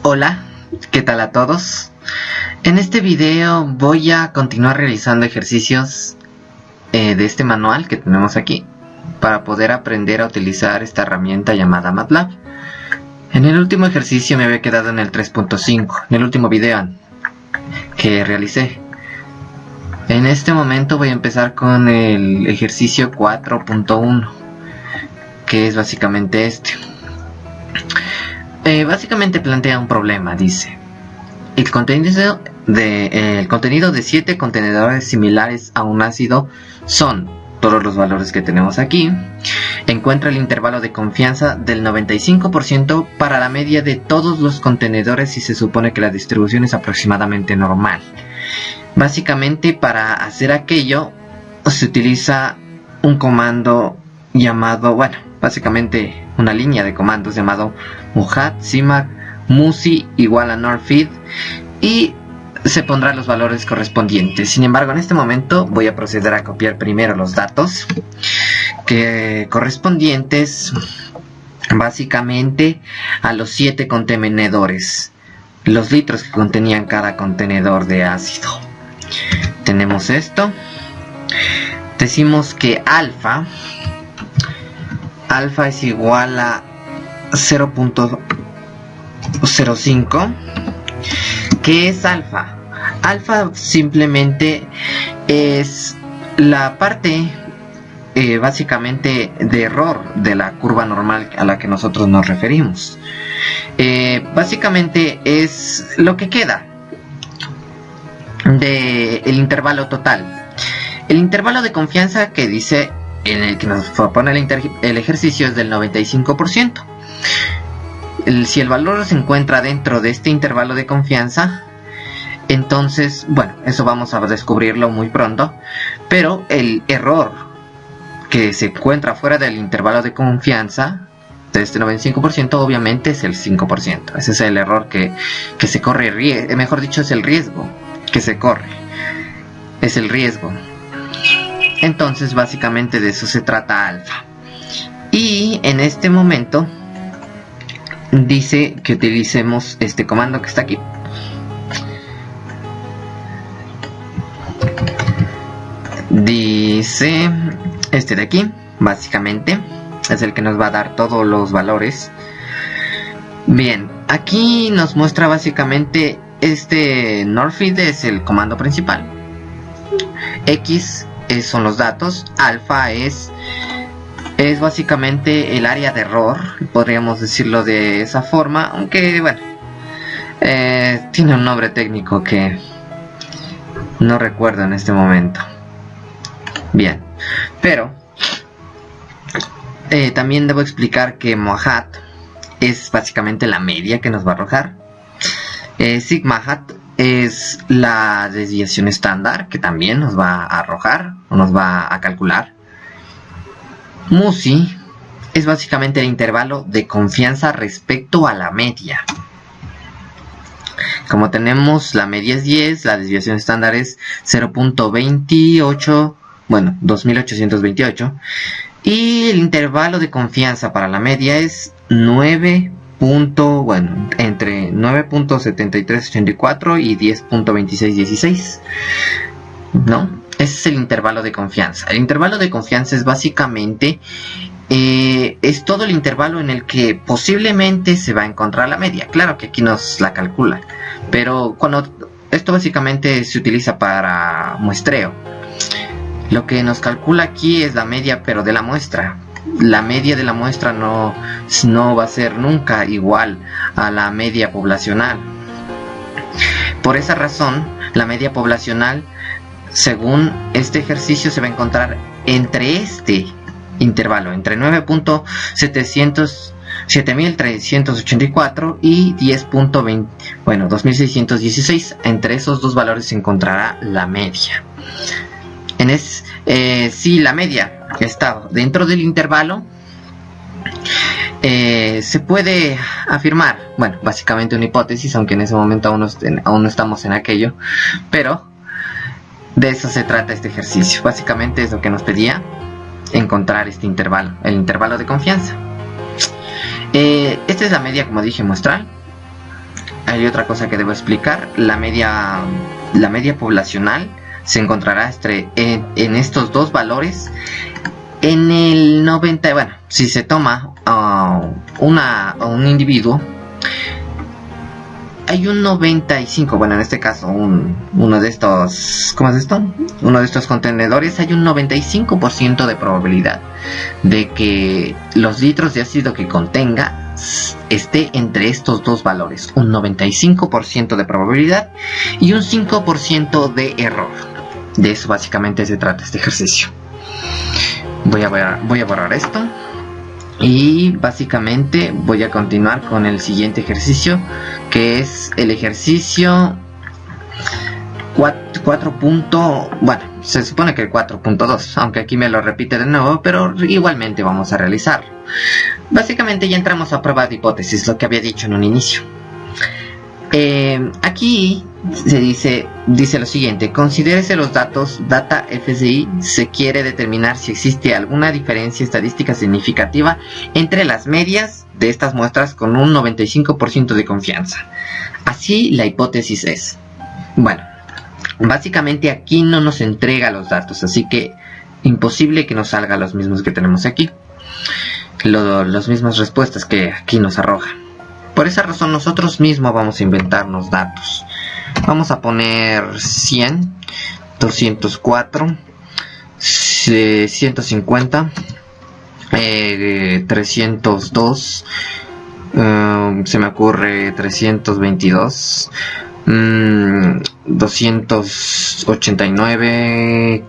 Hola, ¿qué tal a todos? En este video voy a continuar realizando ejercicios de este manual que tenemos aquí para poder aprender a utilizar esta herramienta llamada MATLAB. En el último ejercicio me había quedado en el 3.5, en el último video que realicé. En este momento voy a empezar con el ejercicio 4.1, que es básicamente este. Básicamente plantea un problema, dice: el contenido de 7 contenedores similares a un ácido son todos los valores que tenemos aquí. Encuentra el intervalo de confianza del 95% para la media de todos los contenedores y se supone que la distribución es aproximadamente normal. Básicamente, para hacer aquello se utiliza un comando llamado, básicamente una línea de comandos llamado muhat cmag musi igual a norfeed, y se pondrán los valores correspondientes. Sin embargo, en este momento voy a proceder a copiar primero los datos correspondientes básicamente a los 7 contenedores, los litros que contenían cada contenedor de ácido. Tenemos esto. Decimos que alfa es igual a 0.05. ¿Qué es alfa? Alfa simplemente es la parte básicamente de error de la curva normal a la que nosotros nos referimos. Básicamente es lo que queda del intervalo total. El intervalo de confianza que dice en el que nos propone el ejercicio es del 95%. Si el valor se encuentra dentro de este intervalo de confianza, entonces, eso vamos a descubrirlo muy pronto, pero el error que se encuentra fuera del intervalo de confianza de este 95% obviamente es el 5%. Ese es el error que se corre, mejor dicho, es el riesgo que se corre, es el riesgo. Entonces básicamente de eso se trata alfa. Y en este momento dice que utilicemos este comando que está aquí. Dice este de aquí, básicamente es el que nos va a dar todos los valores. Bien, aquí nos muestra básicamente este norfeed es el comando principal, x son los datos, alfa es básicamente el área de error, podríamos decirlo de esa forma, aunque tiene un nombre técnico que no recuerdo en este momento. Bien, pero también debo explicar que muhat es básicamente la media que nos va a arrojar. Sigma hat es la desviación estándar que también nos va a arrojar o nos va a calcular. Musi es básicamente el intervalo de confianza respecto a la media. Como tenemos, la media es 10, la desviación estándar es 0.28, 2828, y el intervalo de confianza para la media es entre 9.7384 y 10.2616, ¿no? Ese es el intervalo de confianza. El intervalo de confianza es básicamente es todo el intervalo en el que posiblemente se va a encontrar la media. Claro que aquí nos la calcula, pero esto básicamente se utiliza para muestreo. Lo que nos calcula aquí es la media, pero de la muestra. La media de la muestra no va a ser nunca igual a la media poblacional. Por esa razón, la media poblacional, según este ejercicio, se va a encontrar entre este intervalo, entre 9.7384 y 2616. Entre esos dos valores se encontrará la media. Si la media está dentro del intervalo, se puede afirmar, básicamente una hipótesis, aunque en ese momento aún no estamos en aquello, pero de eso se trata este ejercicio. Básicamente es lo que nos pedía, encontrar este intervalo, el intervalo de confianza. Esta es la media, como dije, muestral. hay otra cosa que debo explicar. La media poblacional se encontrará en estos dos valores en el 90. Bueno, si se toma un individuo, hay un 95, bueno, en este caso uno de estos, ¿cómo es esto? Uno de estos contenedores, hay un 95% de probabilidad de que los litros de ácido que contenga esté entre estos dos valores, un 95% de probabilidad y un 5% de error. De eso básicamente se trata este ejercicio. Voy a borrar esto y básicamente voy a continuar con el siguiente ejercicio, que es el ejercicio 4. Bueno, se supone que el 4.2, aunque aquí me lo repite de nuevo, pero igualmente vamos a realizarlo. Básicamente ya entramos a prueba de hipótesis, lo que había dicho en un inicio. Aquí se dice lo siguiente: considérese los datos data FSI. Se quiere determinar si existe alguna diferencia estadística significativa entre las medias de estas muestras con un 95% de confianza. Así la hipótesis es. Bueno, básicamente aquí no nos entrega los datos, así que imposible que nos salga los mismos que tenemos aquí, las mismas respuestas que aquí nos arroja. Por esa razón nosotros mismos vamos a inventarnos datos. Vamos a poner 100, 204, 150, 302, se me ocurre 322, 289,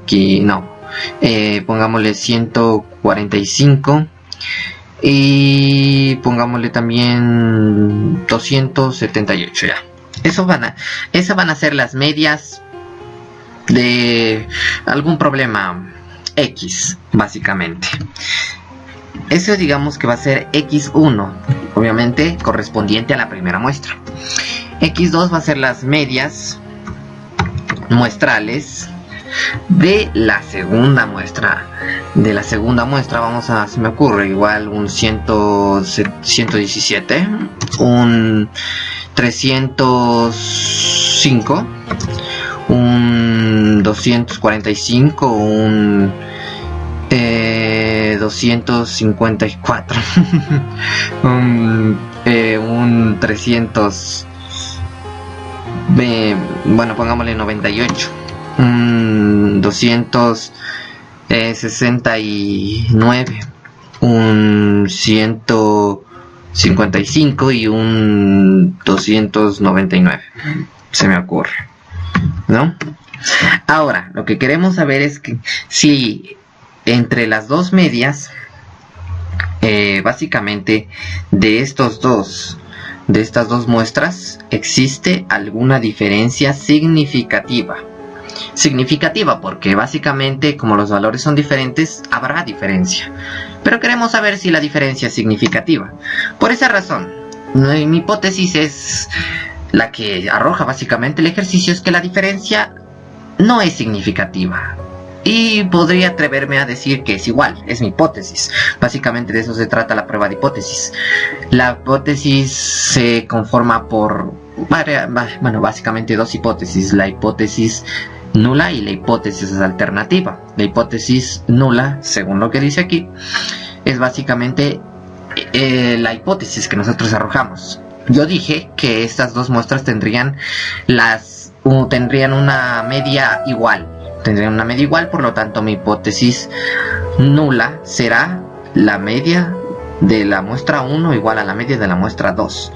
pongámosle 145. Y pongámosle también 278 ya. Esas van a ser las medias de algún problema X, básicamente. Eso digamos que va a ser X1, obviamente correspondiente a la primera muestra. X2 va a ser las medias muestrales de la segunda muestra. Se me ocurre igual un 117, un 305, un 245, un 254, un 300, bueno, pongámosle 98, 269, un 155 y un 299, se me ocurre, ¿no? Ahora, lo que queremos saber es que si entre las dos medias, básicamente de estas dos muestras, existe alguna diferencia significativa. Significativa porque básicamente como los valores son diferentes, habrá diferencia, pero queremos saber si la diferencia es significativa. Por esa razón, mi hipótesis es la que arroja básicamente el ejercicio, es que la diferencia no es significativa. Y podría atreverme a decir que es igual, es mi hipótesis. Básicamente de eso se trata la prueba de hipótesis. La hipótesis se conforma por, bueno, básicamente dos hipótesis: la hipótesis nula y la hipótesis alternativa. La hipótesis nula, según lo que dice aquí, es básicamente la hipótesis que nosotros arrojamos. Yo dije que estas dos muestras tendrían una media igual. Por lo tanto mi hipótesis nula será la media de la muestra 1 igual a la media de la muestra 2.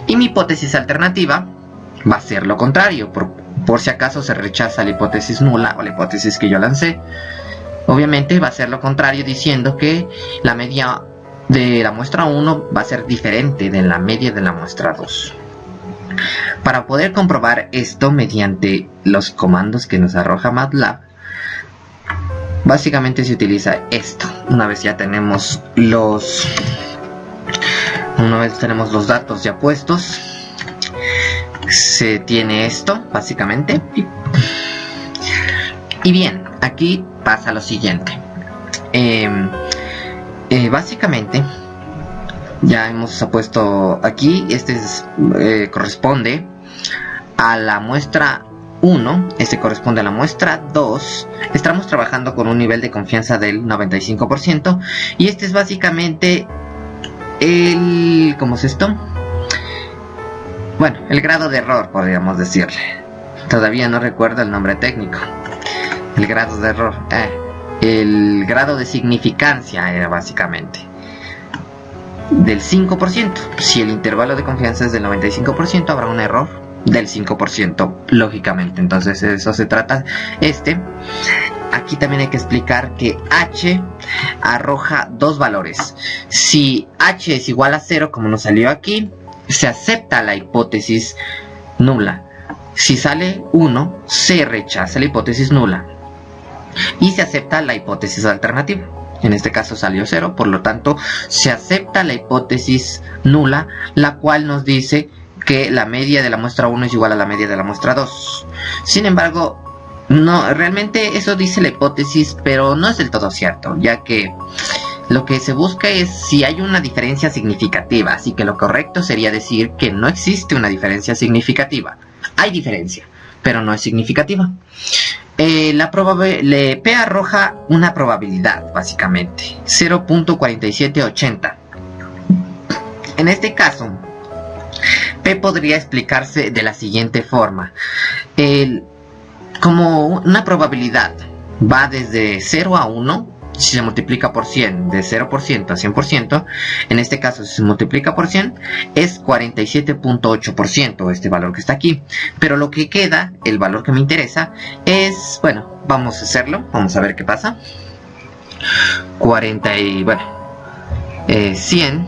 Y mi hipótesis alternativa va a ser lo contrario, por si acaso se rechaza la hipótesis nula o la hipótesis que yo lancé. Obviamente va a ser lo contrario, diciendo que la media de la muestra 1 va a ser diferente de la media de la muestra 2. Para poder comprobar esto mediante los comandos que nos arroja MATLAB, básicamente se utiliza esto. Una vez tenemos los datos ya puestos, se tiene esto básicamente. Y bien, aquí pasa lo siguiente. Básicamente Ya hemos puesto aquí, corresponde a la muestra 1, este corresponde a la muestra 2. Estamos trabajando con un nivel de confianza del 95% y este es básicamente ¿cómo es esto? Bueno, el grado de error, podríamos decirle. Todavía no recuerdo el nombre técnico. El grado de error, el grado de significancia era básicamente del 5%. Si el intervalo de confianza es del 95%, habrá un error del 5%, lógicamente. Entonces eso se trata. Aquí también hay que explicar que H arroja dos valores. Si H es igual a 0, como nos salió aquí, se acepta la hipótesis nula. Si sale 1, se rechaza la hipótesis nula y se acepta la hipótesis alternativa. En este caso salió 0, por lo tanto se acepta la hipótesis nula, la cual nos dice que la media de la muestra 1 es igual a la media de la muestra 2. Sin embargo, no, realmente eso dice la hipótesis, pero no es del todo cierto, ya que lo que se busca es si hay una diferencia significativa, así que lo correcto sería decir que no existe una diferencia significativa. Hay diferencia, pero no es significativa. P arroja una probabilidad, básicamente, 0.4780. En este caso, P podría explicarse de la siguiente forma. Como una probabilidad va desde 0 a 1, si se multiplica por 100, de 0% a 100%, en este caso si se multiplica por 100, es 47.8% este valor que está aquí. Pero lo que queda, el valor que me interesa, es, bueno, vamos a hacerlo, vamos a ver qué pasa. 100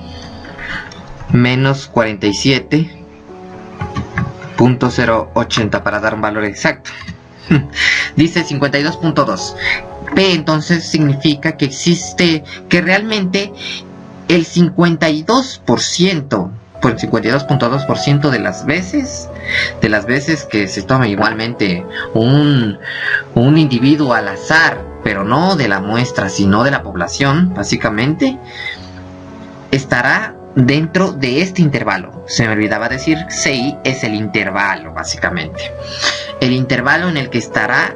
menos 47.080 para dar un valor exacto. Dice 52.2. P entonces significa que existe, que realmente el 52%, por el 52.2% de las veces que se toma igualmente un individuo al azar, pero no de la muestra, sino de la población, básicamente, estará dentro de este intervalo. Se me olvidaba decir, CI es el intervalo, básicamente. El intervalo en el que estará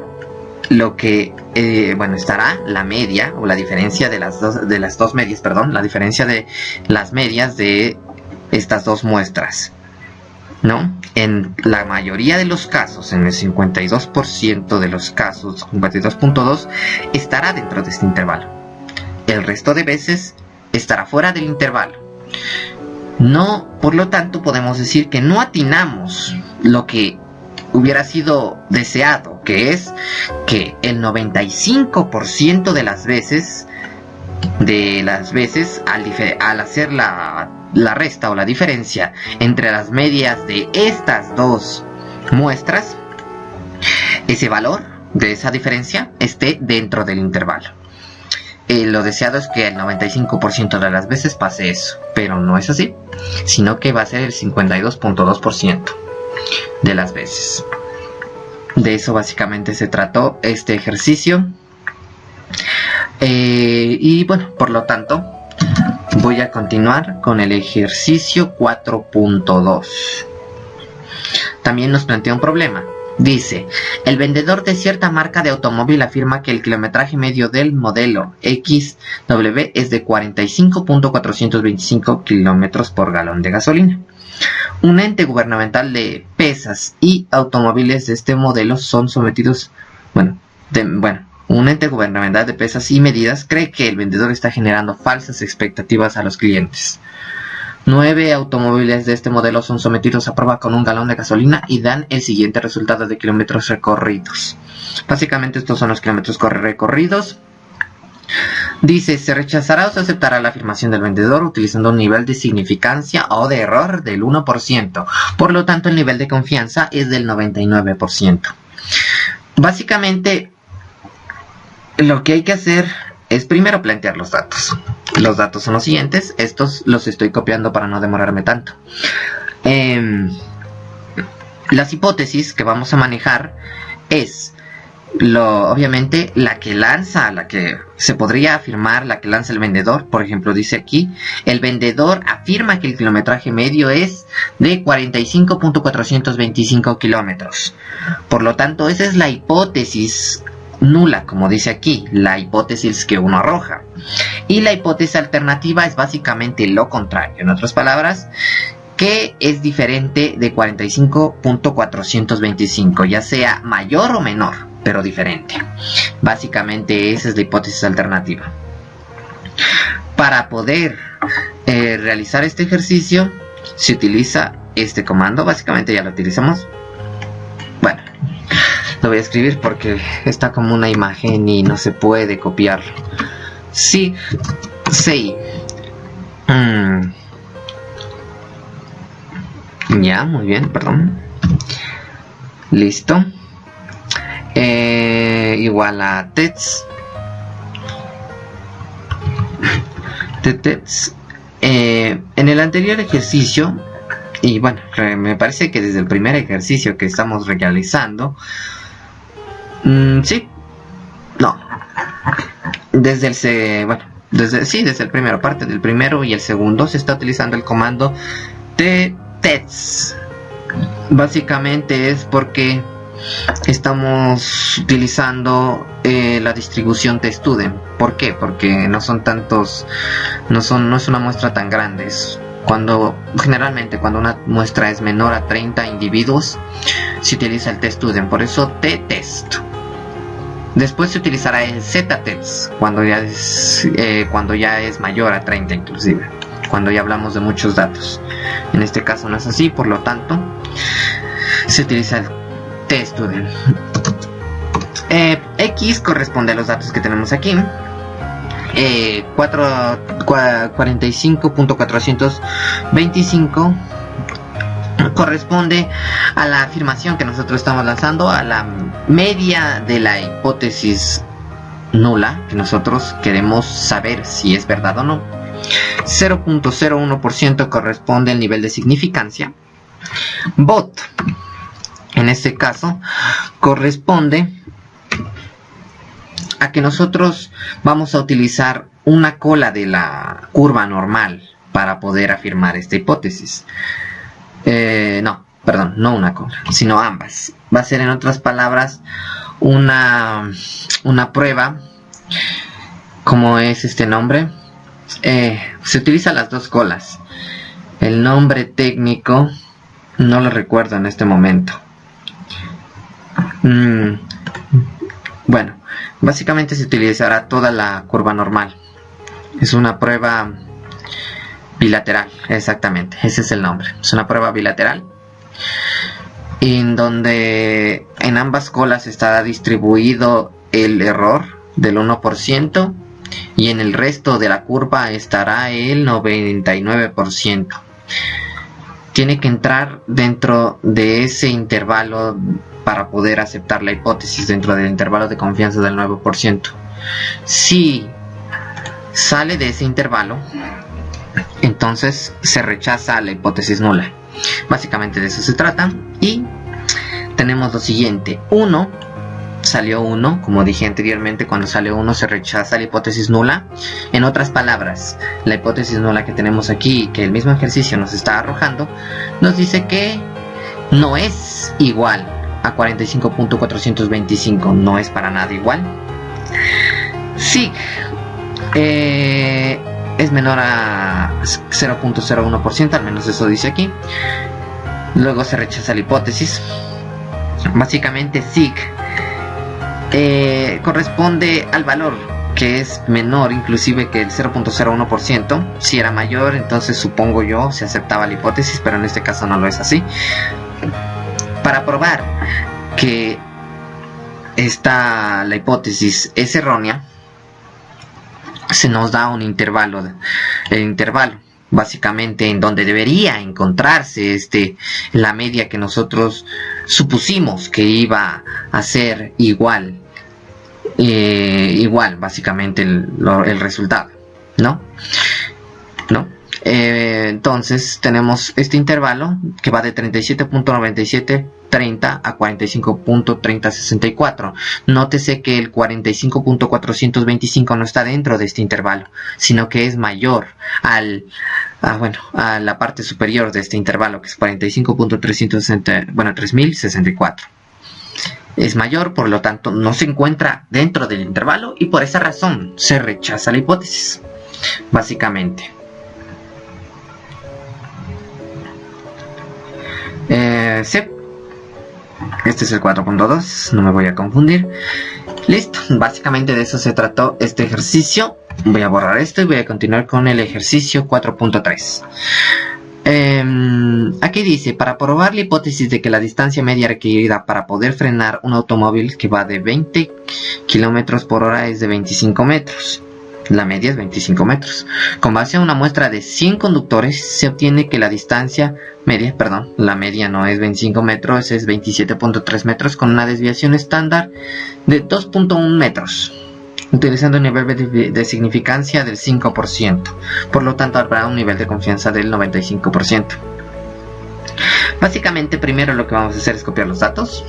estará la media o la diferencia de las dos medias, la diferencia de las medias de estas dos muestras, ¿no? En la mayoría de los casos, en el 52% de los casos, 52.2, estará dentro de este intervalo. El resto de veces estará fuera del intervalo. No, por lo tanto, podemos decir que no atinamos lo que hubiera sido deseado, que es que el 95% de las veces al hacer la resta o la diferencia entre las medias de estas dos muestras, ese valor de esa diferencia esté dentro del intervalo. Lo deseado es que el 95% de las veces pase eso, pero no es así, sino que va a ser el 52.2% de las veces. De eso básicamente se trató este ejercicio. Y bueno, por lo tanto, voy a continuar con el ejercicio 4.2. También nos plantea un problema. Dice, el vendedor de cierta marca de automóvil afirma que el kilometraje medio del modelo XW es de 45.425 kilómetros por galón de gasolina. Un ente gubernamental de pesas y automóviles de este modelo son sometidos, un ente gubernamental de pesas y medidas cree que el vendedor está generando falsas expectativas a los clientes. 9 automóviles de este modelo son sometidos a prueba con un galón de gasolina y dan el siguiente resultado de kilómetros recorridos. Básicamente estos son los kilómetros recorridos. Dice, se rechazará o se aceptará la afirmación del vendedor utilizando un nivel de significancia o de error del 1%. Por lo tanto, el nivel de confianza es del 99%. Básicamente, lo que hay que hacer es primero plantear los datos. Los datos son los siguientes. Estos los estoy copiando para no demorarme tanto. Las hipótesis que vamos a manejar es Obviamente la que lanza, la que se podría afirmar, la que lanza el vendedor. Por ejemplo, dice aquí, el vendedor afirma que el kilometraje medio es de 45.425 kilómetros. Por lo tanto, esa es la hipótesis nula, como dice aquí, la hipótesis que uno arroja. Y la hipótesis alternativa es básicamente lo contrario. En otras palabras, que es diferente de 45.425, ya sea mayor o menor, pero diferente. Básicamente esa es la hipótesis alternativa. Para poder realizar este ejercicio se utiliza este comando. Básicamente ya lo utilizamos. Bueno, lo voy a escribir porque está como una imagen y no se puede copiar. Sí, sí. Ya, muy bien, perdón. Listo. Igual a TETS. En el anterior ejercicio, y bueno, me parece que desde el primer ejercicio que estamos realizando, sí, no, desde el primero, parte del primero y el segundo se está utilizando el comando TETS. Básicamente es porque estamos utilizando la distribución TestStudent. ¿Por qué? Porque no son tantos, no es una muestra tan grande. Generalmente cuando una muestra es menor a 30 individuos se utiliza el TestStudent, por eso t-test. Después se utilizará el z-test cuando ya es mayor a 30, inclusive cuando ya hablamos de muchos datos. En este caso no es así, por lo tanto se utiliza el TestStudent. X corresponde a los datos que tenemos aquí. 45.425 corresponde a la afirmación que nosotros estamos lanzando, a la media de la hipótesis nula que nosotros queremos saber si es verdad o no. 0.01% corresponde al nivel de significancia. Bot, en este caso, corresponde a que nosotros vamos a utilizar una cola de la curva normal para poder afirmar esta hipótesis. No una cola, sino ambas. Va a ser, en otras palabras, una prueba. ¿Cómo es este nombre? Se utilizan las dos colas. El nombre técnico no lo recuerdo en este momento. Bueno, básicamente se utilizará toda la curva normal. Es una prueba bilateral, exactamente, ese es el nombre. Es una prueba bilateral en donde en ambas colas estará distribuido el error del 1% y en el resto de la curva estará el 99%. Tiene que entrar dentro de ese intervalo para poder aceptar la hipótesis, dentro del intervalo de confianza del 9%. Si sale de ese intervalo, entonces se rechaza la hipótesis nula. Básicamente de eso se trata. Y tenemos lo siguiente: salió 1, como dije anteriormente, cuando sale 1 se rechaza la hipótesis nula. En otras palabras, la hipótesis nula que tenemos aquí, que el mismo ejercicio nos está arrojando, nos dice que no es igual a 45.425, no es para nada igual. Sí, es menor a 0.01%, al menos eso dice aquí. Luego se rechaza la hipótesis. Básicamente SIG corresponde al valor que es menor inclusive que el 0.01%. Si era mayor, entonces supongo yo se aceptaba la hipótesis, pero en este caso no lo es así. Para probar que la hipótesis es errónea, se nos da un intervalo, el intervalo básicamente en donde debería encontrarse la media que nosotros supusimos que iba a ser igual básicamente el resultado, ¿no? Entonces tenemos este intervalo que va de 37.9730 a 45.3064. Nótese que el 45.425 no está dentro de este intervalo, sino que es mayor a la parte superior de este intervalo, que es 3064. Es mayor, por lo tanto no se encuentra dentro del intervalo y por esa razón se rechaza la hipótesis, básicamente. Sí. Este es el 4.2, no me voy a confundir. Listo, básicamente de eso se trató este ejercicio. Voy a borrar esto y voy a continuar con el ejercicio 4.3. Aquí dice, para probar la hipótesis de que la distancia media requerida para poder frenar un automóvil que va de 20 km por hora es de 25 metros. La media es 25 metros. Con base a una muestra de 100 conductores, se obtiene que la distancia media, la media no es 25 metros, es 27.3 metros con una desviación estándar de 2.1 metros, utilizando un nivel de significancia del 5%. Por lo tanto, habrá un nivel de confianza del 95%. Básicamente, primero lo que vamos a hacer es copiar los datos.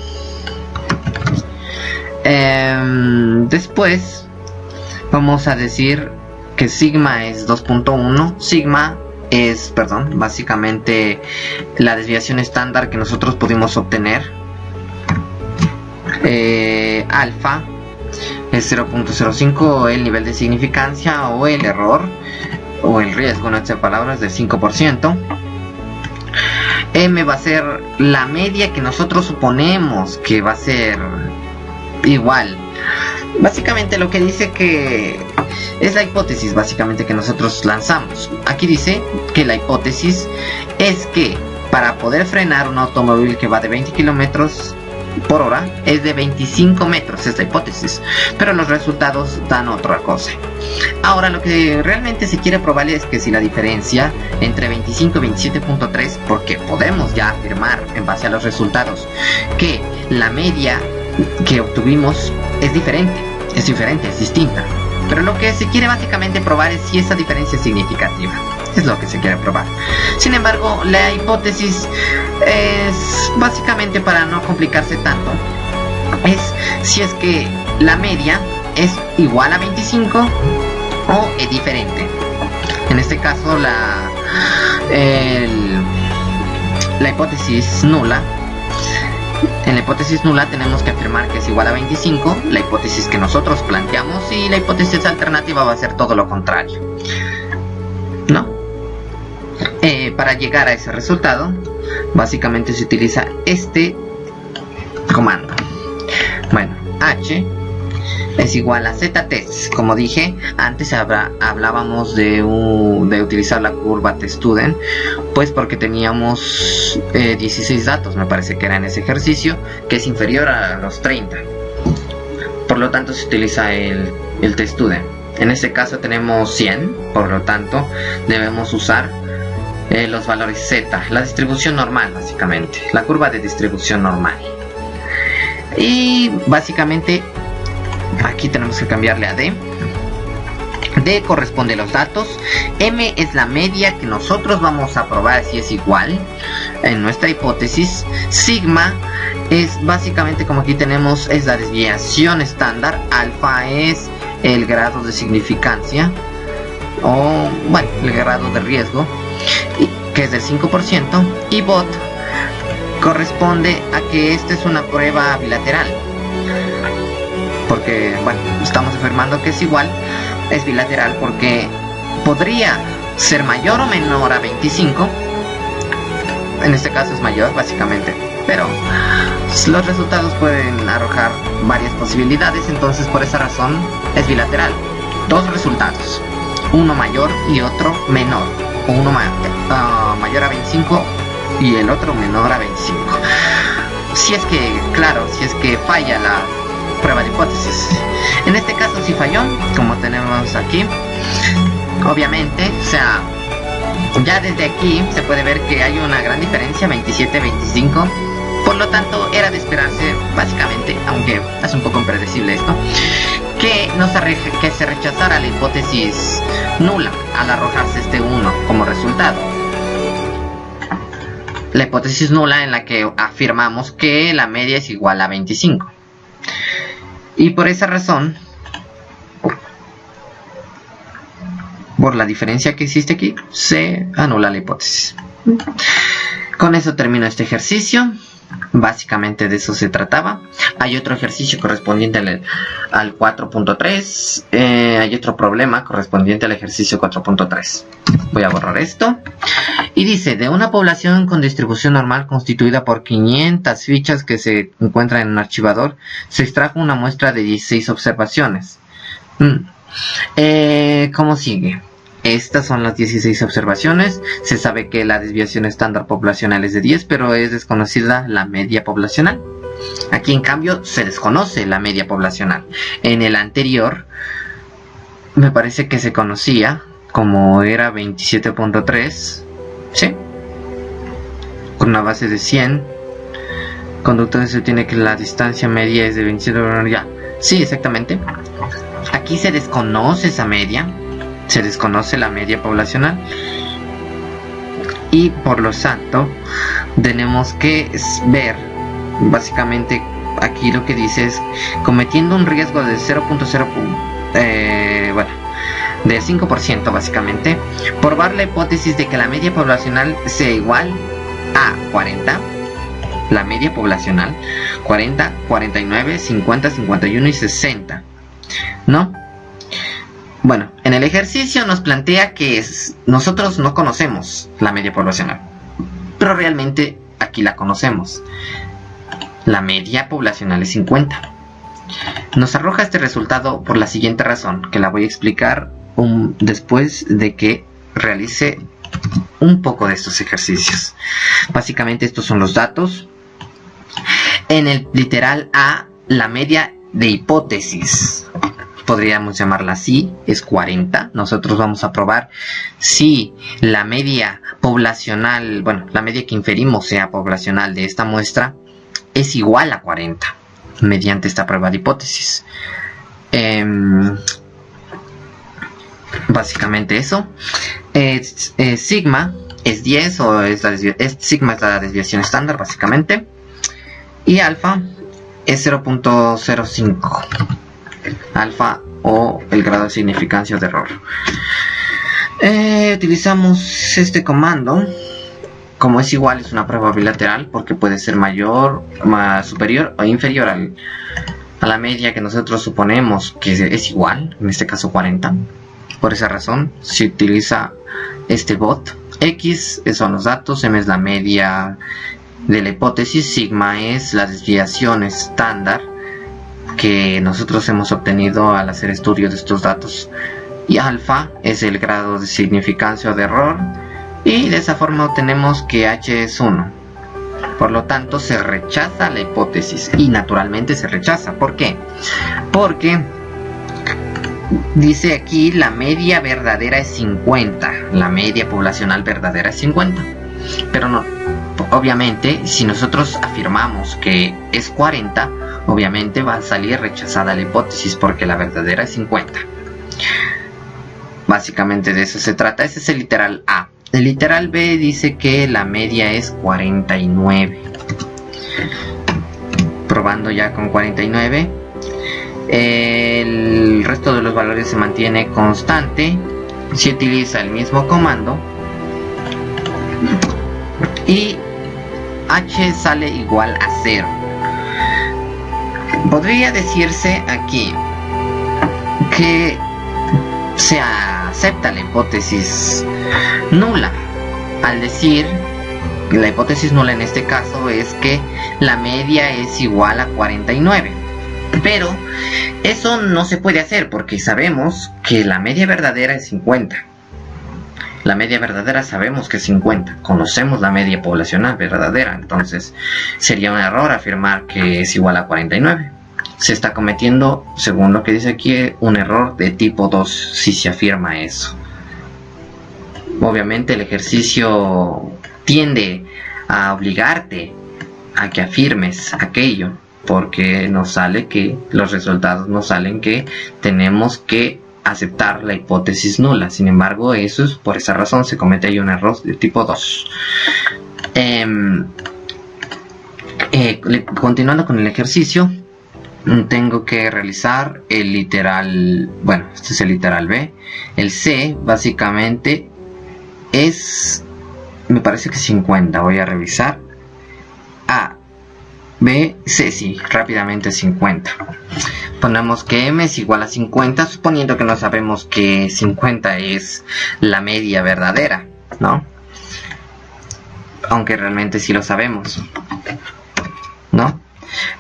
Después vamos a decir que sigma es 2.1. Sigma es, básicamente la desviación estándar que nosotros pudimos obtener. Alfa es 0.05, el nivel de significancia o el error o el riesgo, en otras palabras, del 5%. M va a ser la media que nosotros suponemos que va a ser igual. Básicamente lo que dice que es la hipótesis básicamente que nosotros lanzamos. Aquí dice que la hipótesis es que para poder frenar un automóvil que va de 20 km por hora es de 25 metros, es la hipótesis, pero los resultados dan otra cosa. Ahora lo que realmente se quiere probar es que si la diferencia entre 25 y 27.3, porque podemos ya afirmar en base a los resultados que la media que obtuvimos es diferente, es distinta, pero lo que se quiere básicamente probar es si esa diferencia es significativa. Es lo que se quiere probar. Sin embargo, la hipótesis es básicamente, para no complicarse tanto, es si es que la media es igual a 25 o es diferente. En este caso la hipótesis nula. En la hipótesis nula tenemos que afirmar que es igual a 25, la hipótesis que nosotros planteamos, y la hipótesis alternativa va a ser todo lo contrario, ¿no? Para llegar a ese resultado, básicamente se utiliza este comando. Bueno, H es igual a Z-test. Como dije, antes hablábamos de utilizar la curva T-Student, pues porque teníamos 16 datos, me parece que era en ese ejercicio, que es inferior a los 30. Por lo tanto, se utiliza el T-Student. En este caso tenemos 100, por lo tanto, debemos usar los valores Z, la distribución normal, básicamente, la curva de distribución normal. Y básicamente aquí tenemos que cambiarle a D. D corresponde a los datos. M es la media que nosotros vamos a probar si es igual en nuestra hipótesis. Sigma es básicamente, como aquí tenemos, es la desviación estándar. Alfa es el grado de significancia, o bueno, el grado de riesgo, que es del 5%. Y bot corresponde a que esta es una prueba bilateral, porque bueno, estamos afirmando que es igual, es bilateral porque podría ser mayor o menor a 25. En este caso es mayor, básicamente, pero los resultados pueden arrojar varias posibilidades. Entonces, por esa razón es bilateral. Dos resultados, uno mayor y otro menor, o uno mayor a 25 y el otro menor a 25. Si es que falla la prueba de hipótesis. En este caso sí falló, como tenemos aquí. Obviamente, o sea, ya desde aquí se puede ver que hay una gran diferencia, 27-25. Por lo tanto, era de esperarse, básicamente, aunque es un poco impredecible esto, que se rechazara la hipótesis nula al arrojarse este 1 como resultado. La hipótesis nula en la que afirmamos que la media es igual a 25. Y por esa razón, por la diferencia que existe aquí, se anula la hipótesis. Con eso termino este ejercicio. Básicamente de eso se trataba. Hay otro ejercicio correspondiente al 4.3. Hay otro problema correspondiente al ejercicio 4.3. Voy a borrar esto. Y dice, de una población con distribución normal constituida por 500 fichas que se encuentran en un archivador, se extrajo una muestra de 16 observaciones. ¿Cómo sigue? Estas son las 16 observaciones. Se sabe que la desviación estándar poblacional es de 10, pero es desconocida la media poblacional. Aquí en cambio se desconoce la media poblacional. En el anterior me parece que se conocía, como era 27.3, ¿sí? Con una base de 100 conductores, se tiene que la distancia media es de 27, ya. Sí, exactamente. Aquí se desconoce esa media. Se desconoce la media poblacional y por lo tanto tenemos que ver básicamente aquí lo que dice es cometiendo un riesgo de 0.0 de 5% básicamente, probar la hipótesis de que la media poblacional sea igual a 40, la media poblacional 40, 49, 50, 51 y 60, ¿no? Bueno, en el ejercicio nos plantea que nosotros no conocemos la media poblacional, pero realmente aquí la conocemos. La media poblacional es 50. Nos arroja este resultado por la siguiente razón, que la voy a explicar después de que realice un poco de estos ejercicios. Básicamente estos son los datos. En el literal A, la media de hipótesis, podríamos llamarla así, es 40. Nosotros vamos a probar si la media poblacional, bueno, la media que inferimos sea poblacional de esta muestra es igual a 40 mediante esta prueba de hipótesis. Básicamente eso. Sigma es 10 o sigma es la desviación estándar básicamente, y alfa es 0.05. alfa o el grado de significancia de error. Utilizamos este comando. Como es igual, es una prueba bilateral porque puede ser mayor, más superior o inferior a la media que nosotros suponemos que es igual, en este caso 40. Por esa razón se utiliza este bot. X son los datos, M es la media de la hipótesis, sigma es la desviación estándar que nosotros hemos obtenido al hacer estudio de estos datos, y alfa es el grado de significancia o de error, y de esa forma obtenemos que H es 1. Por lo tanto se rechaza la hipótesis, y naturalmente se rechaza. ¿Por qué? Porque dice aquí la media verdadera es 50, la media poblacional verdadera es 50, pero no, obviamente si nosotros afirmamos que es 40, obviamente va a salir rechazada la hipótesis porque la verdadera es 50. Básicamente de eso se trata. Ese es el literal A. El literal B dice que la media es 49. Probando ya con 49, el resto de los valores se mantiene constante. Se utiliza el mismo comando y H sale igual a 0. Podría decirse aquí que se acepta la hipótesis nula al decir que la hipótesis nula en este caso es que la media es igual a 49, pero eso no se puede hacer porque sabemos que la media verdadera es 50. La media verdadera sabemos que es 50, conocemos la media poblacional verdadera, entonces sería un error afirmar que es igual a 49. Se está cometiendo, según lo que dice aquí, un error de tipo 2 si se afirma eso. Obviamente el ejercicio tiende a obligarte a que afirmes aquello, porque nos sale que los resultados nos salen que tenemos que aceptar la hipótesis nula. Sin embargo, eso es por esa razón se comete ahí un error de tipo 2. Continuando con el ejercicio, tengo que realizar el literal, bueno, este es el literal B. El C básicamente es, me parece que 50, voy a revisar. A, B, C, sí, rápidamente 50. Ponemos que M es igual a 50, suponiendo que no sabemos que 50 es la media verdadera, ¿no? Aunque realmente sí lo sabemos, ¿no?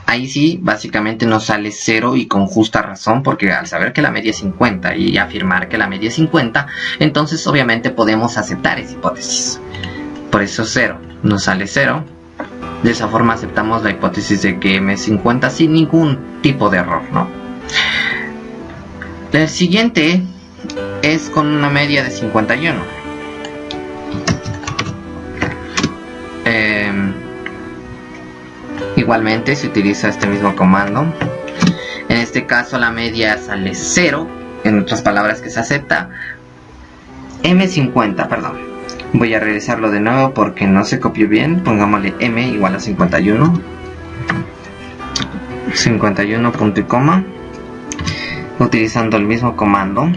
Ahí sí, básicamente nos sale 0 y con justa razón, porque al saber que la media es 50 y afirmar que la media es 50, entonces obviamente podemos aceptar esa hipótesis. Por eso 0, nos sale 0. De esa forma aceptamos la hipótesis de que M es 50 sin ningún tipo de error, ¿no? El siguiente es con una media de 51. Igualmente se utiliza este mismo comando. En este caso la media sale 0. En otras palabras, que se acepta M50, perdón. Voy a realizarlo de nuevo porque no se copió bien. Pongámosle M igual a 51. 51 punto y coma. Utilizando el mismo comando.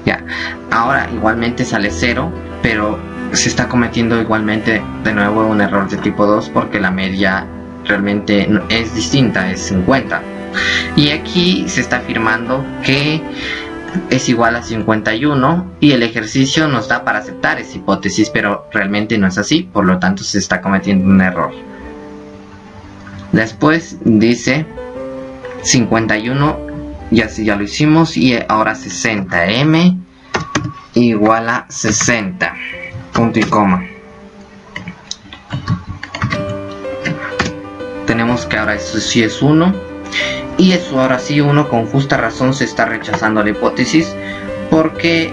Ya. Ahora igualmente sale 0. Pero se está cometiendo igualmente de nuevo un error de tipo 2. Porque la media realmente es distinta. Es 50. Y aquí se está afirmando que es igual a 51 y el ejercicio nos da para aceptar esa hipótesis, pero realmente no es así, por lo tanto se está cometiendo un error. Después dice 51, ya lo hicimos, y ahora 60, M igual a 60, punto y coma. Tenemos que ahora eso sí es 1. Y eso ahora sí, 1 con justa razón se está rechazando la hipótesis, porque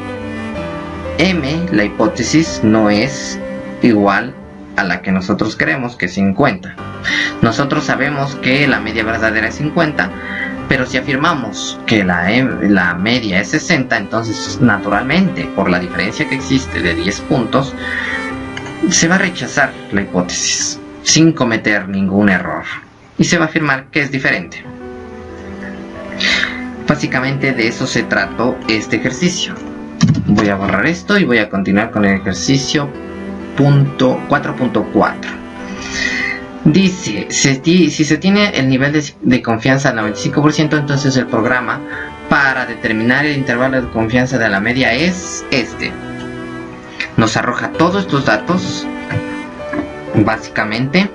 M, la hipótesis, no es igual a la que nosotros creemos, que es 50. Nosotros sabemos que la media verdadera es 50, pero si afirmamos que la media es 60, entonces naturalmente, por la diferencia que existe de 10 puntos, se va a rechazar la hipótesis sin cometer ningún error y se va a afirmar que es diferente. Básicamente de eso se trató este ejercicio. Voy a borrar esto y voy a continuar con el ejercicio 4.4. Dice, si se tiene el nivel de confianza al 95%, entonces el programa para determinar el intervalo de confianza de la media es este. Nos arroja todos estos datos, básicamente.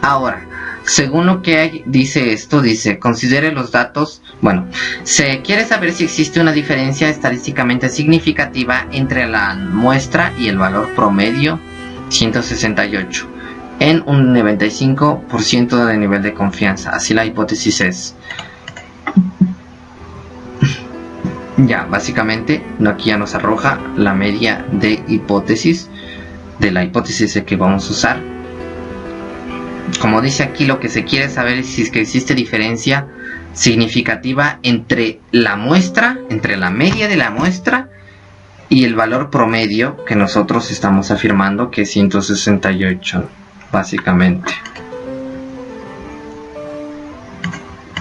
Ahora, según lo que dice esto, dice, considere los datos, bueno, se quiere saber si existe una diferencia estadísticamente significativa entre la muestra y el valor promedio 168 en un 95% de nivel de confianza. Así la hipótesis es. Ya, básicamente, aquí ya nos arroja la media de hipótesis, de la hipótesis que vamos a usar. Como dice aquí, lo que se quiere saber es si es que existe diferencia significativa entre la muestra, entre la media de la muestra y el valor promedio que nosotros estamos afirmando que es 168, básicamente.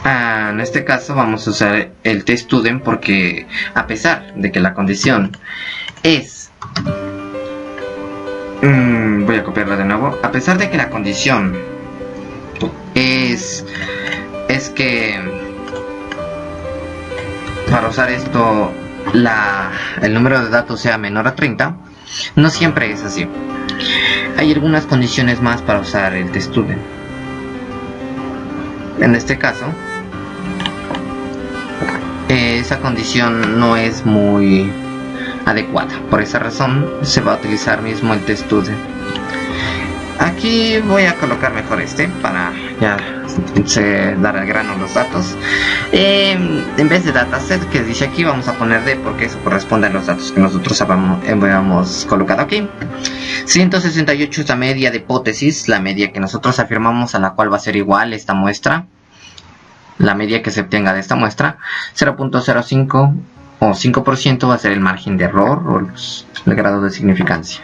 En este caso vamos a usar el testudent porque a pesar de que la condición es... voy a copiarla de nuevo. A pesar de que la condición es que para usar esto el número de datos sea menor a 30, no siempre es así. Hay algunas condiciones más para usar el testudent. En este caso, esa condición no es muy adecuada. Por esa razón se va a utilizar mismo el testudent. Aquí voy a colocar mejor para ya se dará al grano los datos. En vez de dataset que dice aquí, vamos a poner D, porque eso corresponde a los datos que nosotros habíamos colocado aquí. 168 es la media de hipótesis, la media que nosotros afirmamos, a la cual va a ser igual esta muestra. La media que se obtenga de esta muestra, 0.05 o 5% va a ser el margen de error o el grado de significancia.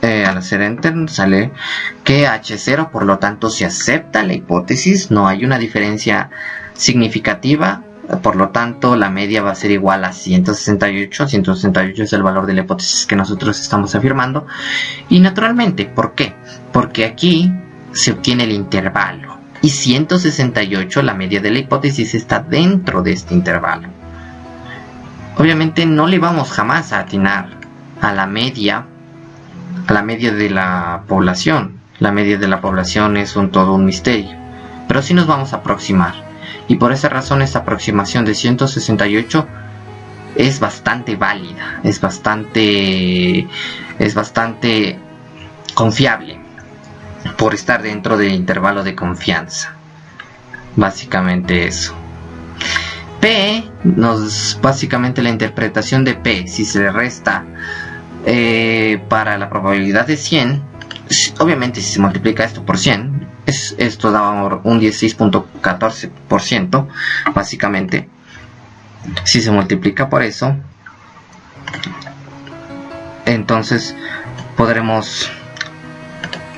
Al hacer enter sale que H0, por lo tanto se acepta la hipótesis, no hay una diferencia significativa, por lo tanto la media va a ser igual a 168. 168 es el valor de la hipótesis que nosotros estamos afirmando. Y naturalmente, ¿por qué? Porque aquí se obtiene el intervalo y 168, la media de la hipótesis, está dentro de este intervalo. Obviamente no le vamos jamás a atinar a la media de la población. La media de la población es todo un misterio, pero sí nos vamos a aproximar, y por esa razón esta aproximación de 168 es bastante válida, es bastante confiable, por estar dentro del intervalo de confianza. Básicamente eso. P, básicamente la interpretación de P, si se le resta para la probabilidad de 100, obviamente si se multiplica esto por 100, esto da un 16.14%, básicamente. Si se multiplica por eso, entonces podremos,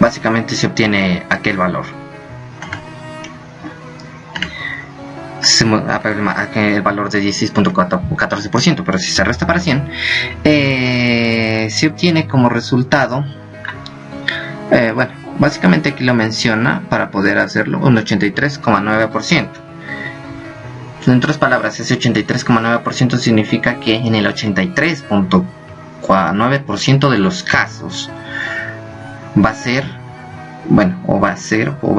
básicamente se obtiene aquel valor. El valor de 16.14%, pero si se resta para 100, se obtiene como resultado, bueno, básicamente aquí lo menciona para poder hacerlo, un 83,9%. En otras palabras, ese 83,9% significa que en el 83.9% de los casos va a ser, bueno, o va a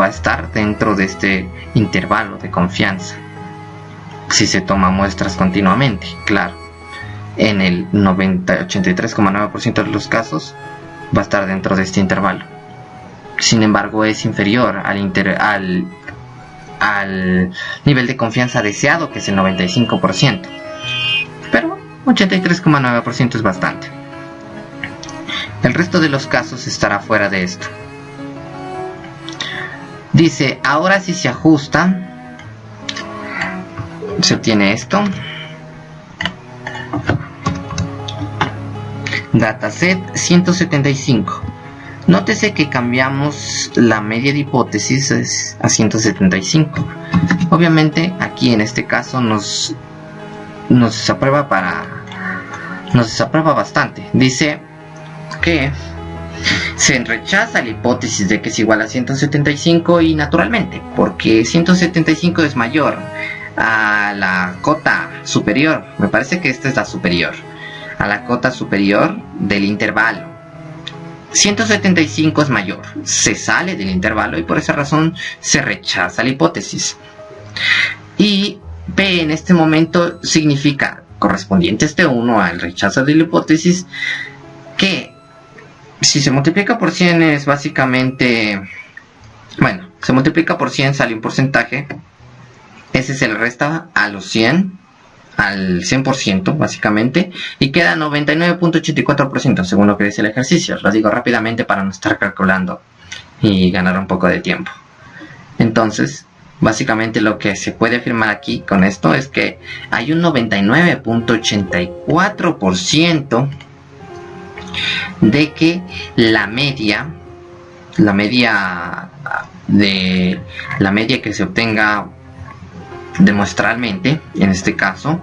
estar dentro de este intervalo de confianza. Si se toma muestras continuamente, claro, en el 83,9% de los casos va a estar dentro de este intervalo. Sin embargo, es inferior al nivel de confianza deseado, que es el 95%. Pero 83,9% es bastante. El resto de los casos estará fuera de esto. Dice, ahora si se ajusta, se obtiene esto. Dataset 175. Nótese que cambiamos la media de hipótesis a 175. Obviamente aquí en este caso nos desaprueba bastante. Dice que se rechaza la hipótesis de que es igual a 175, y naturalmente, porque 175 es mayor a la cota superior, me parece que esta es la superior, a la cota superior del intervalo. 175 es mayor, se sale del intervalo y por esa razón se rechaza la hipótesis. Y P en este momento significa, correspondiente este 1 al rechazo de la hipótesis, que si se multiplica por 100 es básicamente, bueno, se multiplica por 100, sale un porcentaje, ese se le resta a los 100, al 100% básicamente, y queda 99.84% según lo que dice el ejercicio. Lo digo rápidamente para no estar calculando y ganar un poco de tiempo. Entonces, básicamente lo que se puede afirmar aquí con esto es que hay un 99.84% de que la media que se obtenga demostralmente, en este caso,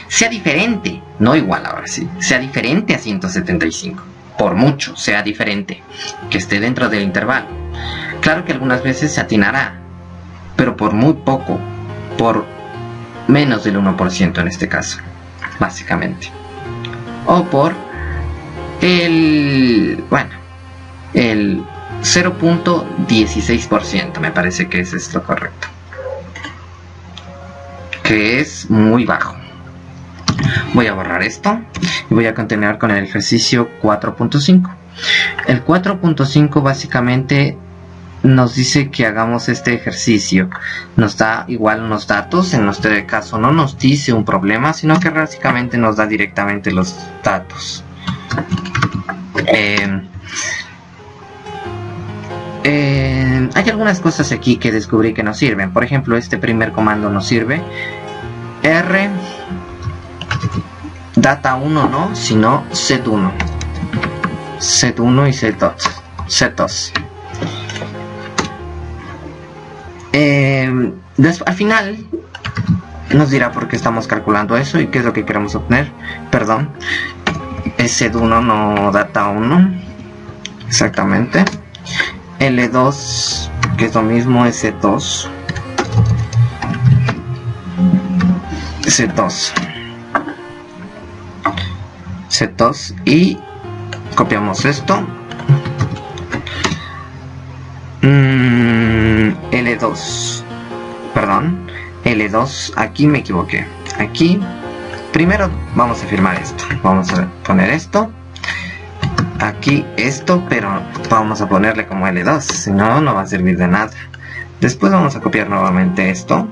sea diferente, no igual, ahora sí, sea diferente a 175, por mucho sea diferente, que esté dentro del intervalo. Claro que algunas veces se atinará, pero por muy poco, por menos del 1% en este caso, básicamente, o por el 0.16%, me parece que ese es lo correcto, que es muy bajo. Voy a borrar esto y voy a continuar con el ejercicio 4.5. El 4.5 básicamente nos dice que hagamos este ejercicio. Nos da igual unos datos. En nuestro caso no nos dice un problema, sino que básicamente nos da directamente los datos. Hay algunas cosas aquí que descubrí que nos sirven. Por ejemplo, este primer comando nos sirve. R data 1 no, sino set1. Set1 y set2. Al final nos dirá por qué estamos calculando eso y qué es lo que queremos obtener. Perdón, es set1 no data 1. Exactamente. L2, que es lo mismo, es set2. set2 y copiamos esto. L2, perdón, L2, aquí me equivoqué. Aquí primero vamos a firmar esto, vamos a poner esto aquí, esto, pero vamos a ponerle como L2, si no, no va a servir de nada. Después vamos a copiar nuevamente esto.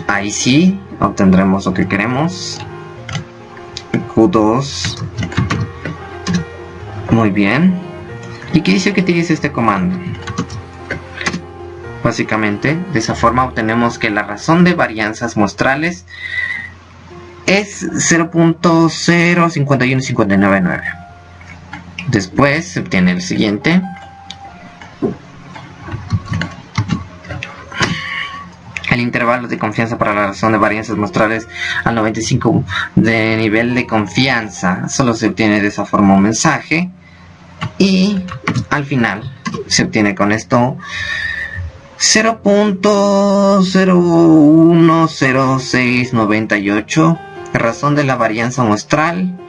Ahí sí obtendremos lo que queremos. Q2. Muy bien. ¿Y qué dice que utilice este comando? Básicamente, de esa forma obtenemos que la razón de varianzas muestrales es 0.051599. Después se obtiene el siguiente. El intervalo de confianza para la razón de varianzas muestrales al 95 de nivel de confianza. Solo se obtiene de esa forma un mensaje. Y al final se obtiene con esto 0.010698. Razón de la varianza muestral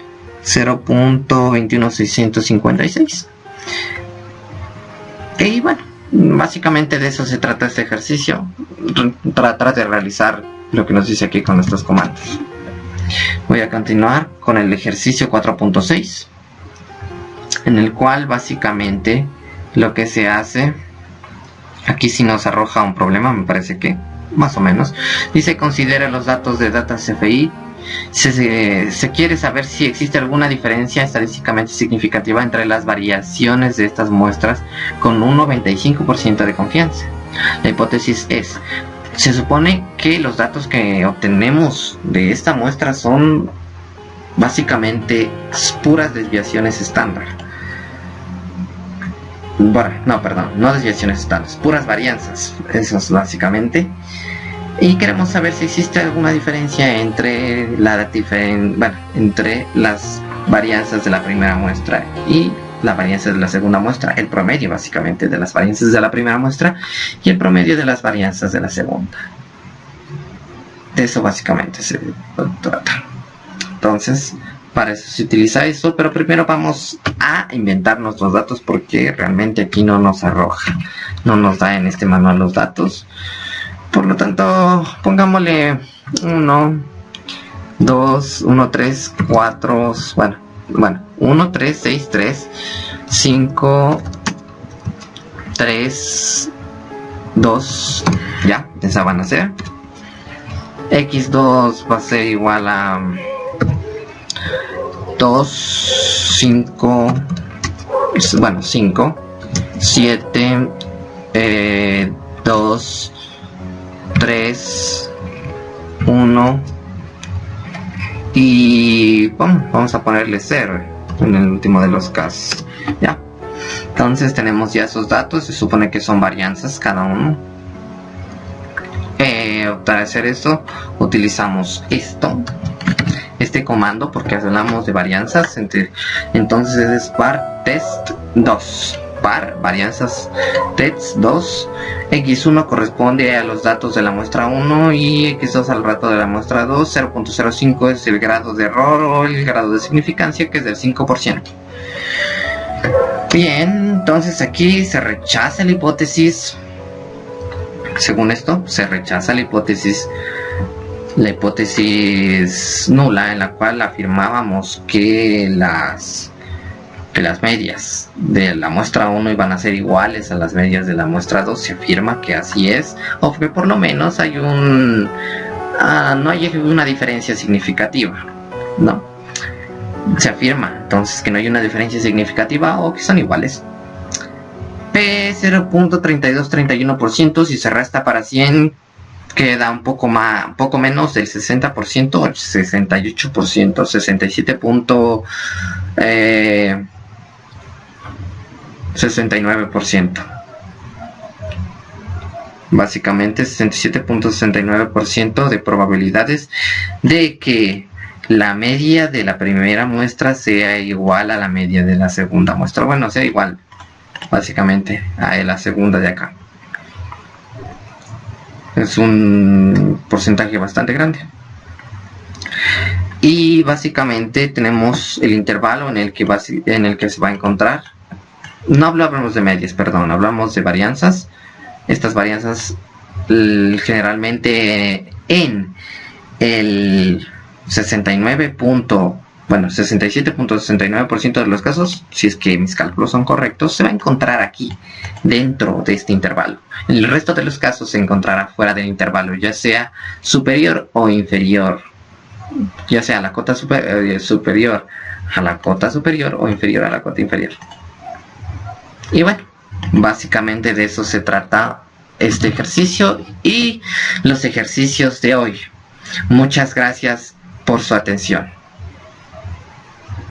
0.21656. Y bueno, básicamente de eso se trata este ejercicio. Tratar de realizar lo que nos dice aquí con nuestros comandos. Voy a continuar con el ejercicio 4.6, en el cual básicamente lo que se hace aquí sí nos arroja un problema, me parece que más o menos. Dice: considera los datos de data CFI. Se quiere saber si existe alguna diferencia estadísticamente significativa entre las variaciones de estas muestras con un 95% de confianza. La hipótesis es: se supone que los datos que obtenemos de esta muestra son básicamente puras desviaciones estándar. Bueno, no, perdón, no desviaciones estándar, puras varianzas, eso es básicamente. Y queremos saber si existe alguna diferencia entre entre las varianzas de la primera muestra y la varianza de la segunda muestra, el promedio básicamente de las varianzas de la primera muestra y el promedio de las varianzas de la segunda. De eso básicamente se trata. Entonces, para eso se utiliza eso, pero primero vamos a inventar nuestros datos porque realmente aquí no nos arroja, no nos da en este manual los datos. Por lo tanto, pongámosle 1, 2, 1, 3, 4, bueno, 1, 3, 6, 3, 5, 3, 2, ya, esa van a ser. X2 va a ser igual a 2, 5, bueno, 5, 7, 2, 3, 1 y vamos a ponerle 0 en el último de los casos. Ya, entonces tenemos ya esos datos. Se supone que son varianzas cada uno. Para hacer esto utilizamos este comando, porque hablamos de varianzas. Entonces es var test2, var varianzas test2. X1 corresponde a los datos de la muestra 1 y X2 al rato de la muestra 2. 0.05 es el grado de error o el grado de significancia, que es del 5%. Bien, entonces aquí se rechaza la hipótesis. Según esto, se rechaza la hipótesis nula, en la cual afirmábamos que que las medias de la muestra 1 iban a ser iguales a las medias de la muestra 2, se afirma que así es, o que por lo menos hay no hay una diferencia significativa, ¿no? Se afirma entonces que no hay una diferencia significativa o que son iguales. P 0.3231%, si se resta para 100 queda un poco menos del 60%, 68%, 67.69%. Básicamente 67.69% de probabilidades de que la media de la primera muestra sea igual a la media de la segunda muestra. Bueno, sea igual básicamente a la segunda de acá. Es un porcentaje bastante grande. Y básicamente tenemos el intervalo en el que se va a encontrar. No hablamos de medias, perdón, hablamos de varianzas. Estas varianzas generalmente en el 67.69% de los casos, si es que mis cálculos son correctos, se va a encontrar aquí dentro de este intervalo. En el resto de los casos se encontrará fuera del intervalo, ya sea superior o inferior, ya sea la cota superior a la cota superior o inferior a la cota inferior. Y bueno, básicamente de eso se trata este ejercicio y los ejercicios de hoy. Muchas gracias por su atención.